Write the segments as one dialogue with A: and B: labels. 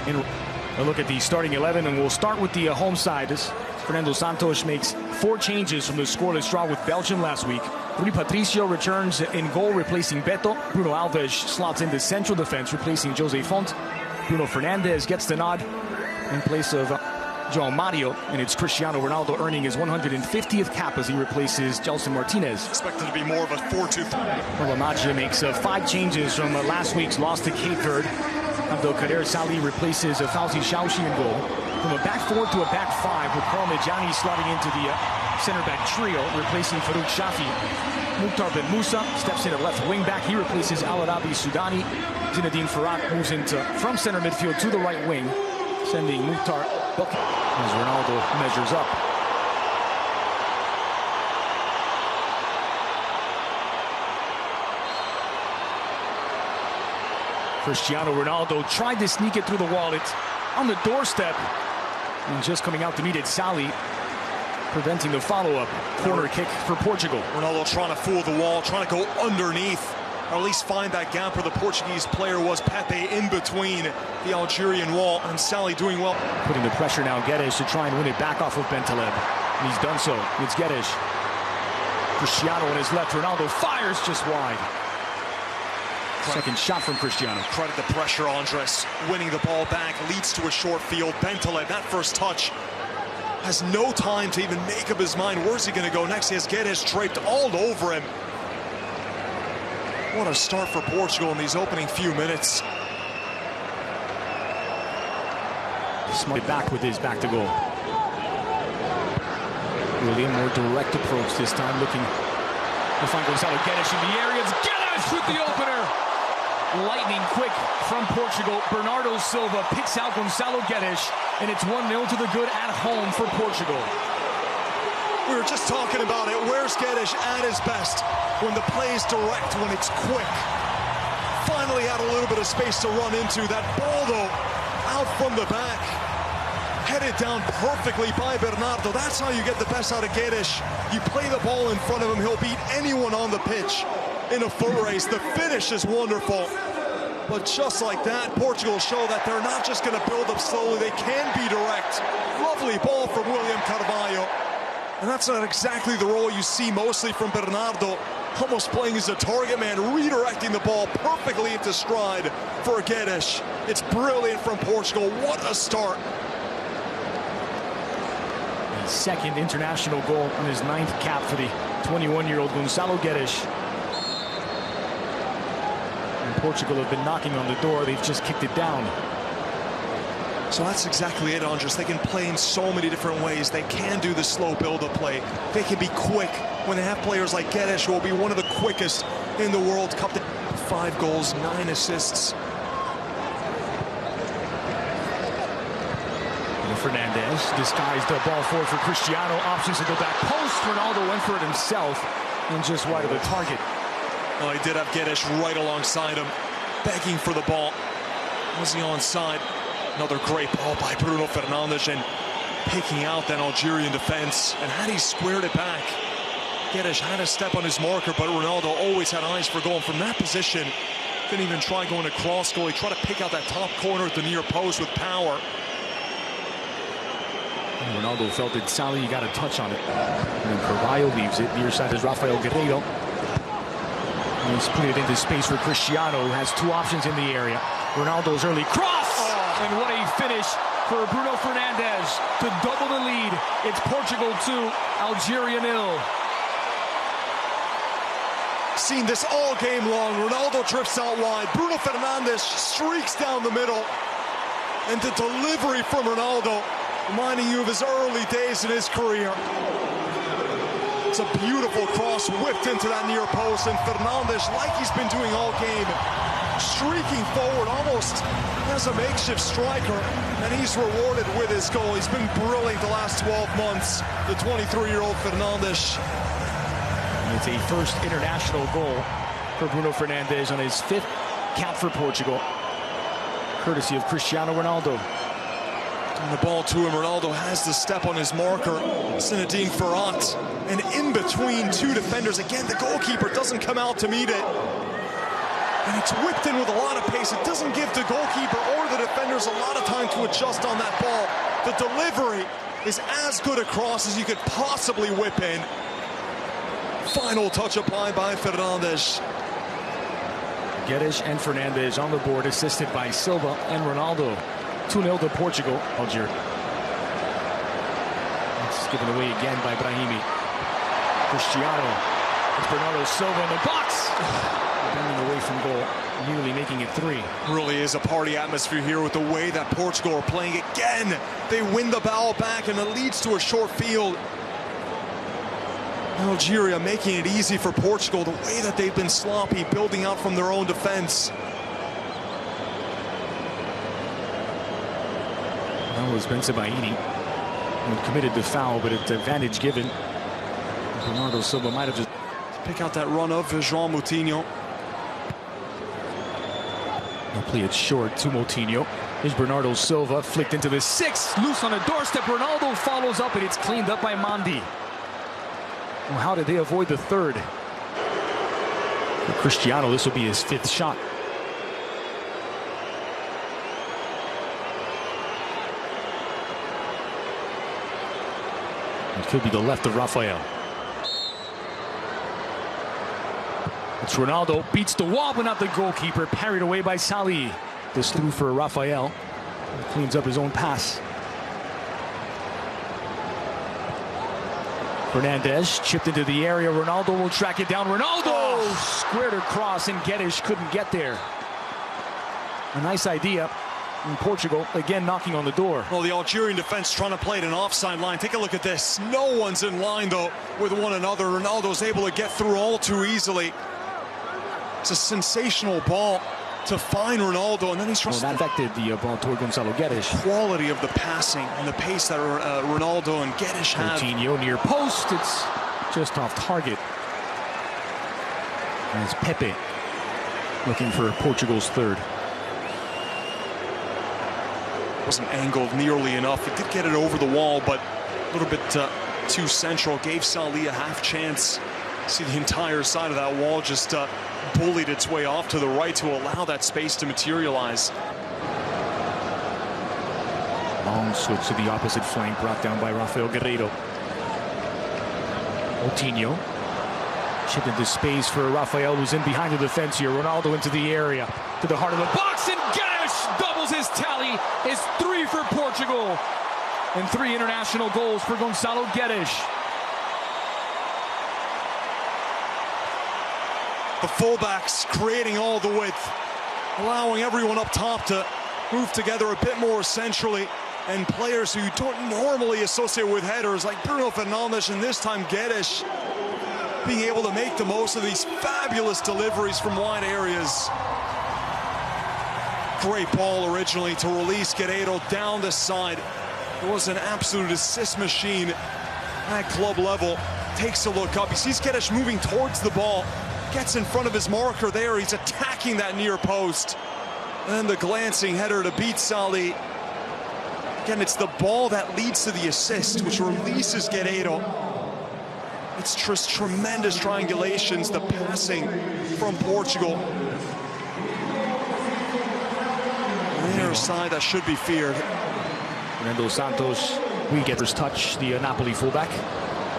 A: In a look at the starting 11, and we'll start with the home side. Fernando Santos makes 4 changes from the scoreless draw with Belgium last week. Rui Patricio returns in goal, replacing Beto. Bruno Alves slots into central defense, replacing Jose Font. Bruno Fernandes gets the nod in place of João Mario, and it's Cristiano Ronaldo earning his 150th cap as he replaces Gelson Martinez.
B: Expected to be more of a 4-2-5.
A: Magia makes 5 changes from last week's loss to Cape Verde. Abdelkader Sali replaces Fauzi Xiaoxi in goal. From a back 4 to a back 5, with Karl Medjani slotting into the center back trio, replacing Farouk Shafi. Mukhtar Ben Moussa steps in at left wing back. He replaces Al Arabi Sudani. Zinedine Farrak moves into from center midfield to the right wing, sending Mukhtar as Ronaldo measures up. Cristiano Ronaldo tried to sneak it through the wall. It's on the doorstep. And just coming out to meet it, Sally preventing the follow-up corner kick for Portugal.
B: Ronaldo trying to fool the wall, trying to go underneath, or at least find that gap where the Portuguese player was. Pepe in between the Algerian wall, and Sally doing well.
A: Putting the pressure now, Guedes to try and win it back off of Bentaleb. And he's done so. It's Guedes. Cristiano on his left. Ronaldo fires just wide. Second shot from Cristiano.
B: Credit the pressure, Andres. Winning the ball back leads to a short field. Bentaleb, that first touch, has no time to even make up his mind. Where's he going to go next? He has Guedes draped all over him. What a start for Portugal in these opening few minutes.
A: Smart back with his back to goal. Really a more direct approach this time, looking to find Gonzalo Guedes in the area. It's Guedes with the opener. Lightning quick from Portugal. Bernardo Silva picks out Gonzalo Guedes, and it's 1-0 to the good at home for Portugal.
B: We were just talking about it. Where's Guedes at his best? When the play is direct, when it's quick. Finally had a little bit of space to run into. That ball, though, out from the back. Headed down perfectly by Bernardo. That's how you get the best out of Guedes. You play the ball in front of him, he'll beat anyone on the pitch in a foot race. The finish is wonderful. But just like that, Portugal show that they're not just going to build up slowly, they can be direct. Lovely ball from William Carvalho. And that's not exactly the role you see mostly from Bernardo, almost playing as a target man, redirecting the ball perfectly into stride for Guedes. It's brilliant from Portugal. What a start.
A: The second international goal on his 9th cap for the 21-year-old Gonzalo Guedes. And Portugal have been knocking on the door. They've just kicked it down.
B: So that's exactly it, Andres. They can play in so many different ways. They can do the slow build-up play. They can be quick when they have players like Guedes, who will be one of the quickest in the World Cup. 5 goals, 9 assists.
A: Fernandes disguised the ball forward for Cristiano. Options to go back post. Ronaldo went for it himself and just wide of the target.
B: Well, he did have Guedes right alongside him, begging for the ball. Was he onside? Another great ball by Bruno Fernandes, and picking out that Algerian defense. And had he squared it back, Guedes had a step on his marker, but Ronaldo always had eyes for going from that position. Didn't even try going across goal. He tried to pick out that top corner at the near post with power.
A: And Ronaldo felt that Sally got a touch on it. And then Carvalho leaves it. Near side is Rafael Guerreiro. And he's put it into space for Cristiano, who has 2 options in the area. Ronaldo's early cross! And what a finish for Bruno Fernandes to double the lead. It's Portugal 2, Algeria 0.
B: Seen this all game long. Ronaldo drifts out wide. Bruno Fernandes streaks down the middle. And the delivery from Ronaldo, reminding you of his early days in his career. It's a beautiful cross whipped into that near post, and Fernandes, like he's been doing all game, streaking forward almost as a makeshift striker, and he's rewarded with his goal. He's been brilliant the last 12 months, the 23-year-old Fernandes.
A: And it's a first international goal for Bruno Fernandes on his 5th cap for Portugal, courtesy of Cristiano Ronaldo.
B: And the ball to him, Ronaldo has the step on his marker, Zinedine Farrak, and in between 2 defenders. Again, the goalkeeper doesn't come out to meet it. And it's whipped in with a lot of pace. It doesn't give the goalkeeper or afford the defenders a lot of time to adjust on that ball. The delivery is as good a cross as you could possibly whip in. Final touch applied by Fernandes.
A: Guedes and Fernandes on the board, assisted by Silva and Ronaldo. 2-0 to Portugal. Algeria. It's given away again by Brahimi. Cristiano. It's Bernardo Silva in the box. Bending away from goal, nearly making it 3.
B: Really is a party atmosphere here with the way that Portugal are playing again. They win the ball back and it leads to a short field. Algeria making it easy for Portugal, the way that they've been sloppy, building out from their own defense.
A: That was Ben Sebaini who committed the foul, but it's advantage given. Bernardo Silva might have just
B: pick out that run of João Moutinho.
A: They'll play it short to Moutinho. Here's Bernardo Silva, flicked into the 6, loose on the doorstep. Ronaldo follows up, and it's cleaned up by Mandi. Well, how did they avoid the 3rd? For Cristiano, this will be his 5th shot. It could be the left of Rafael. It's Ronaldo, beats the wall, but not the goalkeeper. Parried away by Salih. This through for Rafael. He cleans up his own pass. Fernandes chipped into the area. Ronaldo will track it down. Ronaldo squared across, and Guedes couldn't get there. A nice idea. And Portugal again knocking on the door.
B: Well, the Algerian defense trying to play at an offside line. Take a look at this. No one's in line, though, with one another. Ronaldo's able to get through all too easily. It's a sensational ball to find Ronaldo, and then he's trying.
A: Well, that affected the ball toward Gonzalo Guedes.
B: Quality of the passing and the pace that Ronaldo and Guedes have.
A: Coutinho near post. It's just off target. And it's Pepe looking for Portugal's 3rd.
B: Wasn't angled nearly enough. It did get it over the wall, but a little bit too central. Gave Salih a half chance. See the entire side of that wall just bullied its way off to the right to allow that space to materialize.
A: Long switch to the opposite flank, brought down by Rafael Guerreiro. Moutinho chipped into space for Rafael, who's in behind the defense here. Ronaldo into the area, to the heart of the box, and Guedes doubles his tally. It's 3 for Portugal, and 3 international goals for Gonzalo Guedes.
B: The fullbacks creating all the width, allowing everyone up top to move together a bit more centrally, and players who you don't normally associate with headers like Bruno Fernandes and this time Guedes being able to make the most of these fabulous deliveries from wide areas. Great ball originally to release Guerreiro down the side. It was an absolute assist machine at club level. Takes a look up. He sees Guedes moving towards the ball. Gets in front of his marker there. He's attacking that near post. And the glancing header to beat Salih. Again, it's the ball that leads to the assist, which releases Guerreiro. It's just tremendous triangulations, the passing from Portugal. Their side that should be feared.
A: Fernando Santos, we get his touch, the Napoli fullback.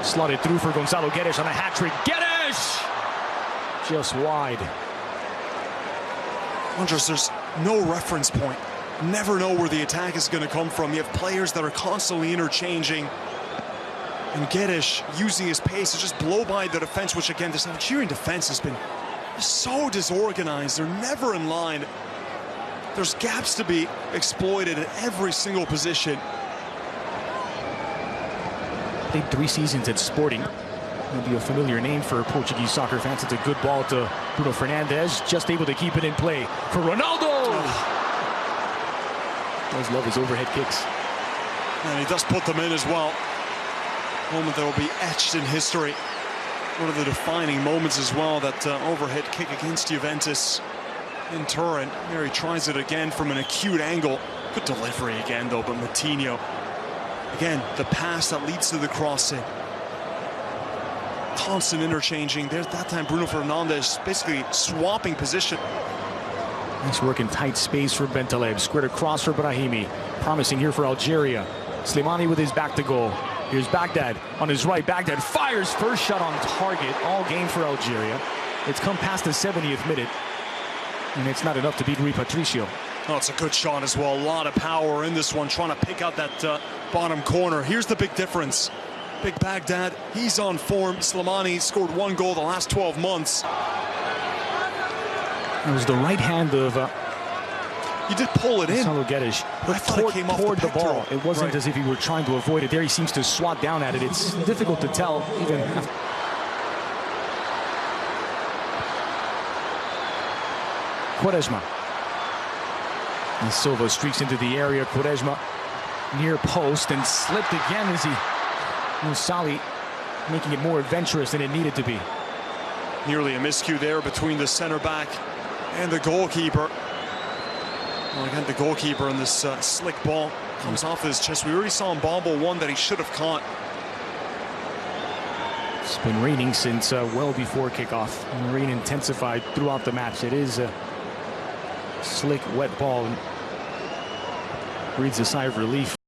A: Slotted through for Gonzalo Guedes on a hat-trick. Guedes! Just wide.
B: Andres, there's no reference point. Never know where the attack is going to come from. You have players that are constantly interchanging. And Guedes using his pace to just blow by the defense, which again, this Algerian defense has been so disorganized. They're never in line. There's gaps to be exploited at every single position.
A: Played 3 seasons at Sporting. It'll be a familiar name for Portuguese soccer fans. It's a good ball to Bruno Fernandes, just able to keep it in play for Ronaldo. Does love his overhead kicks.
B: And he does put them in as well. Moment that will be etched in history. One of the defining moments as well, that overhead kick against Juventus in Turin. Here he tries it again from an acute angle. Good delivery again though, but Moutinho. Again, the pass that leads to the crossing. Constant interchanging. There's that time Bruno Fernandes basically swapping position.
A: Nice work in tight space for Bentaleb. Squared across for Brahimi. Promising here for Algeria. Slimani with his back to goal. Here's Baghdad on his right. Baghdad fires first shot on target. All game for Algeria. It's come past the 70th minute. And it's not enough to beat Rui Patricio.
B: Oh, it's a good shot as well. A lot of power in this one, trying to pick out that bottom corner. Here's the big difference. Big Baghdad, he's on form. Slimani scored 1 goal the last 12 months.
A: It was the right hand of
B: you did pull it in.
A: Geddes,
B: I thought it came off
A: toward the ball.
B: pectoral.
A: It wasn't as if he were trying to avoid it. There he seems to swat down at it. It's difficult to tell even after. Quaresma. And Silva streaks into the area. Quaresma near post and slipped again as he Musali making it more adventurous than it needed to be.
B: Nearly a miscue there between the center back and the goalkeeper. Well, again, the goalkeeper in this slick ball comes off his chest. We already saw him bobble one that he should have caught.
A: It's been raining since well before kickoff. And rain intensified throughout the match. It is a slick, wet ball. Breathes a sigh of relief.